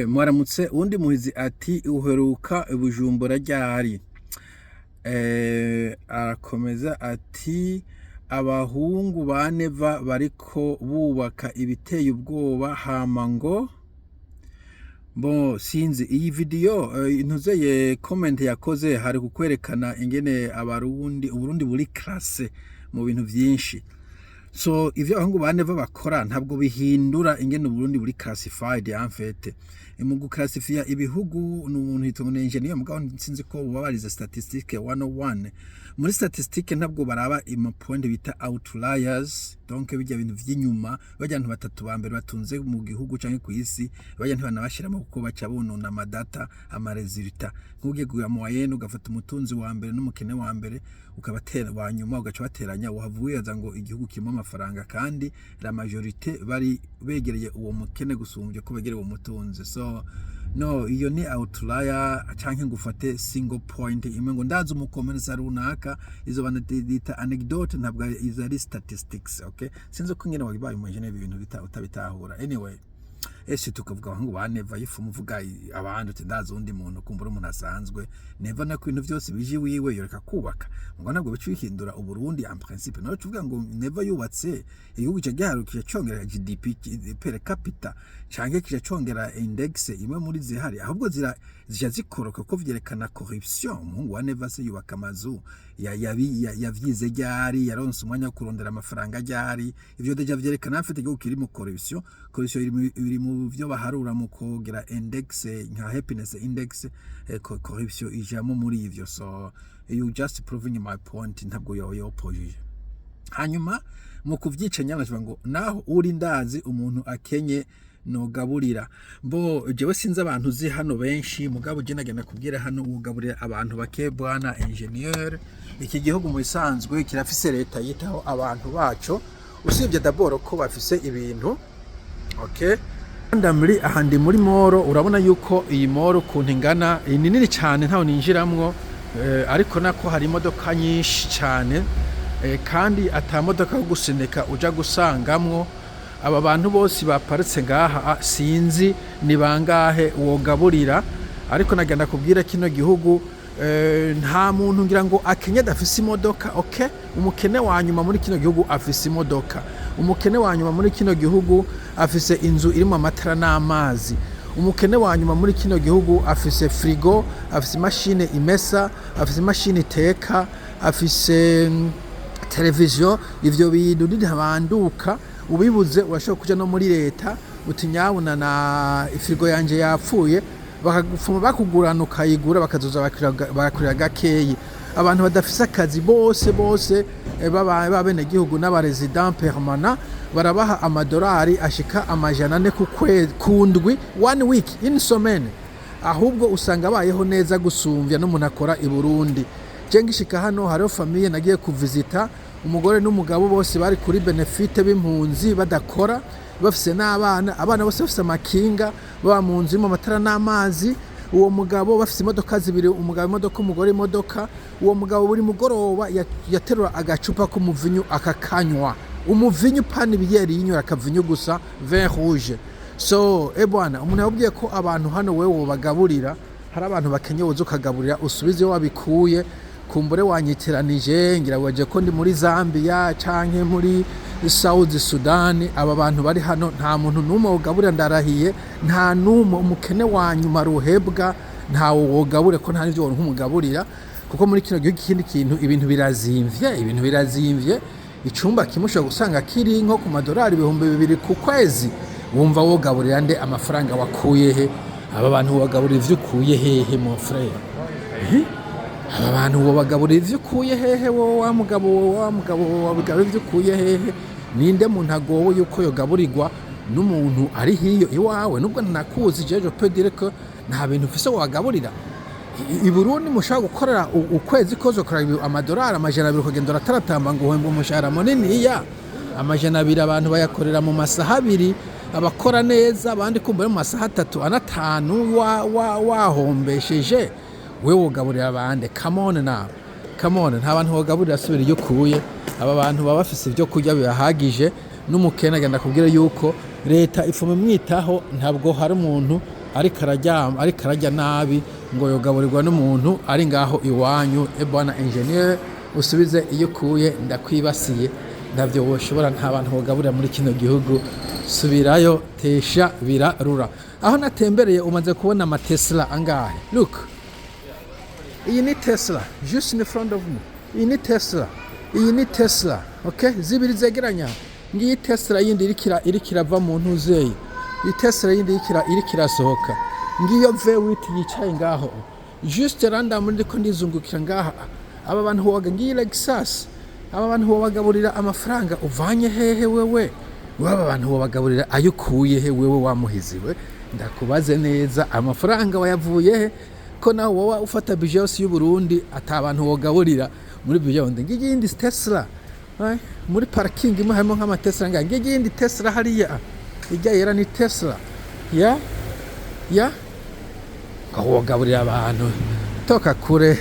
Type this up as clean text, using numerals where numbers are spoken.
Mwaramutse undi muhizi ati uheruka Bujumbura ryari. Arakomeza ati abahungu ba Neva bariko bubaka ibiteye ubwoba hama ngo bo sinzi iyi video intuzeye comment yakoze hari kukwerekana ingene uburundi buri classe mu bintu byinshi. So ivyo abahungu ba Neva bakora ntabwo bihindura ingene uburundi buri classified en fait. Mu guclassifia ibihugu n'umuntu hitwa engineer mugabo nsinzi ko babariza statistique 101. Muri statistique ntabwo baraba ima point bita outliers, donc bijya bintu vy'inyuma bajyantu batatu ba mbere batunze mu gihugu canke ku isi bajyantu banabashiramo kuko baca bonona amadata ama resultat. Nkugiye guya moyenne ugafata umutunzi wa mbere n'umukene wa mbere ukabatera wa nyuma ugaca bateranya uhavuye ngo igihugu kirimo amafaranga kandi la majorité bari begereye uwo mukene gusumbye ko begereye uwo mutunzi. So no iyo ni outlier canke ngufate single point imwe ngo ndaza umukomereza runaka izo banadita anecdote ntabwo izari statistics. Okay, sinzo ko ngene wagibaye umujene ibintu utabitahura. Anyway, ese tukavuga ngo ba Neva yifu muvuga abandi ndaza undi muntu kumbura umuntu asanzwe Neva na kwintu byose bije wiwe yoreka kubaka ngo nabwo bicihindura uburundi en principe no tuvuga ngo Neva yubatse igihugu cyagiharukije cyongera GDP per capita canke kije cyongera index imwe muri zihari ahubwo zija zikoroka ko vyerekana corruption. Mungu wa Neva se yubaka amazu yavyize ryari yaronse umwanya kurondera amafaranga ryari ivyo deja vyerekana afite igihugu kiri mu corruption iri mu byo baharura mu kogera index nka happiness index. Corruption ijamo muri ivyo. So you just proving my point ntabwo yopoje. Hanyuma mu kuvyica nyabashwa ngo naho uri ndazi umuntu akenye no gaburira bo jewe sinzi abantu uzi hano benshi mugabo je nagenda kubwira hano ugaburira abantu bake bwana engineer. Iki gihugu mu bisanzwe kirafise leta yitaho abantu baco usibye d'abord ko bafise ibintu. Okay, ndamuri ahandi muri moro urabona yuko iyi moro kuntu ingana ni nini cyane ntaho ninjiramwo ariko nako hari imodoka nyinshi cyane kandi atamodoka yo guseneka uja gusangamwo. Aba bantu bose baparitse ngaha sinzi ni bangahe wogaburira ariko nagenda kubwira kino gihugu nta muntu ngira ngo akenye dafise imodoka. Okay, umukene wa nyuma muri kino gihugu afise imodoka. Umukene wa nyuma muri kino gihugu afise inzu irimo amatara n'amazi. Umukene wa nyuma muri kino gihugu afise frigo, afise machine imesa, afise machine iteka, afise televiziyo. Ivyo bintu ntibanduka ubibuze urashobora kuja no muri leta uti nyabuna na frigo yanje yapfuye bakagufuma bakugurana ukayigura bakazoza bakurira gakeyi. Abantu badafise akazi bose babene gihugu n'aba resident permanent barabaha amadolari ashika amajana kundwi 1 week in semaine. Ahubwo usanga bayeho neza gusumvya no munakora i Burundi. Je ngishika hano hariho famille nagiye kuvisita umugore n'umugabo bose bari kuri benefite b'impunzi badakora bafise n'abana bose bafise amakinga baba mu nzu mu matara n'amazi. Uwo mugabo bafise imodoka zibiri, umugabo imodoka umugore imodoka. Uwo mugabo buri mugoroba yaterura agacupa k'umuvinyu akakanywa. Umuvinyu pani biyeri yinyura akavinyu gusa vin rouge. So bwana umuntu yabwiye ko abantu hano wewe bagaburira hari abantu bakenye wozo kagaburira usubize wabikuye kumbure wanyitiranije ngira waje ko ndi muri Zambia canke muri South Sudan. Aba bantu bari hano nta muntu numwe wogaburira ndarahiye nta numwe umukene wa nyuma ruhebwa ntawo wogabure ko nta nivyo wonka umugaburira kuko muri kino gihugu ikindi kintu ibintu birazimvye. Icumba kimusha gusanga kiri nko ku madolari 2,000 ku kwezi. Wumva wogaburira nde amafaranga wakuye he? Aba bantu wogaburira ivyo ukuye hehe mon frère? Aba bantu wobagaburira ivyo ukuye hehe wa mugabo wabigaburira ivyo ukuye hehe? Ninde muntu agowe yuko yogaburirwa n'umuntu ari hiyo iwawe nubwo nakuzi jeje peut dire que nta bintu ufise wagaburira. I Burundi mushaka gukorera ukwezi kozo kora amadolari amajana 200 kugenda taratamba ngo uhemba umushahara munini ya amajana 200 abantu bayakorera mu masaha 2 abakora neza abandi kumbura mu masaha 3 anatanu wahombesheje wewe wogaburira abandi. Come on nta bantu wogaburira asubira iyo kuye. Aba bantu baba bafise ibyo kurya bibahagije n'umukene agenda kubwira yuko leta ifume mwitaho ntabwo hari umuntu ariko ararya nabi ngo yogaburirwa n'umuntu ari ngaho iwanyu. Bwana engineer usubize iyo ukuye ndakwibasiye, ndavyo woshobora, nta bantu bogaburira muri kino gihugu, subirayo tesha birarura. Aho natembereye umaze kubona ama Tesla angahe? Look, iyi ni Tesla just in front of me, iyi ni Tesla, okay, zibiri zegeranya. Ngiyi Tesla yindi irikirava mu ntuzeye, iyi Tesla yindi irikirasohoka, ngiyo V8 yicaye ngaho just random ndiko ndizungukira ngaha. Aba bantu howaga ngiyi Lexus, aba bantu howagaburira amafaranga uvanye hehe wewe? Aba bantu howagaburira ayukuye he wewe wamuhiziwe? Ndakubaze neza, amafaranga wayavuye he? Ko nawe wowe ufata budget yose y'Uburundi ata abantu wogaburira muri budget yonde. Ngiyi yindi Tesla muri parking imwe harimo nk'ama Tesla ngaha. Ngiyi yindi Tesla hariya ijya yera ni Tesla ya wogaburira abantu toka kure